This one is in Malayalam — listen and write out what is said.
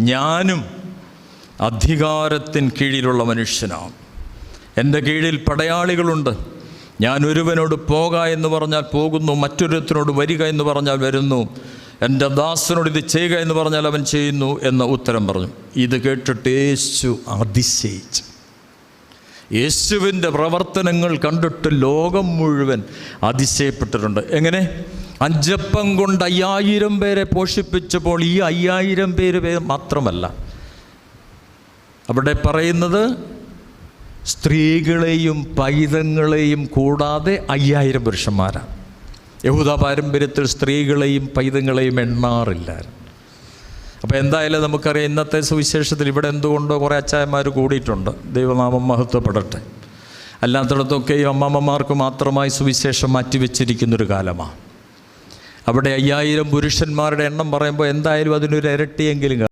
ഞാനും അധികാരത്തിന് കീഴിലുള്ള മനുഷ്യനാണ്. എൻ്റെ കീഴിൽ പടയാളികളുണ്ട്. ഞാൻ ഒരുവനോട് പോക എന്ന് പറഞ്ഞാൽ പോകുന്നു, മറ്റൊരുത്തനോട് വരിക എന്ന് പറഞ്ഞാൽ വരുന്നു, എൻ്റെ ദാസനോട് ഇത് ചെയ്യുക എന്ന് പറഞ്ഞാൽ അവൻ ചെയ്യുന്നു എന്ന ഉത്തരം പറഞ്ഞു. ഇത് കേട്ടിട്ട് യേശു അതിശയിച്ചു. യേശുവിൻ്റെ പ്രവർത്തനങ്ങൾ കണ്ടിട്ട് ലോകം മുഴുവൻ അതിശയപ്പെട്ടിട്ടുണ്ട്. എങ്ങനെ? 5 അപ്പം കൊണ്ട് 5000 പേരെ പോഷിപ്പിച്ചപ്പോൾ ഈ 5000 പേര് മാത്രമല്ല, അവിടെ പറയുന്നത് സ്ത്രീകളെയും പൈതങ്ങളെയും കൂടാതെ 5000 പുരുഷന്മാരാണ്. യഹൂദ പാരമ്പര്യത്തിൽ സ്ത്രീകളെയും പൈതങ്ങളെയും എണ്ണാറില്ലായിരുന്നു. അപ്പോൾ എന്തായാലും നമുക്കറിയാം, ഇന്നത്തെ സുവിശേഷത്തിൽ ഇവിടെ എന്തുകൊണ്ടോ കുറേ അച്ചായന്മാർ കൂടിയിട്ടുണ്ട്. ദൈവനാമം മഹത്വപ്പെടട്ടെ. അല്ലാത്തിടത്തൊക്കെ ഈ അമ്മമ്മമാർക്ക് മാത്രമായി സുവിശേഷം മാറ്റിവെച്ചിരിക്കുന്നൊരു കാലമാണ്. അവിടെ 5000 പുരുഷന്മാരുടെ എണ്ണം പറയുമ്പോൾ എന്തായാലും അതിനൊരു ഇരട്ടിയെങ്കിലും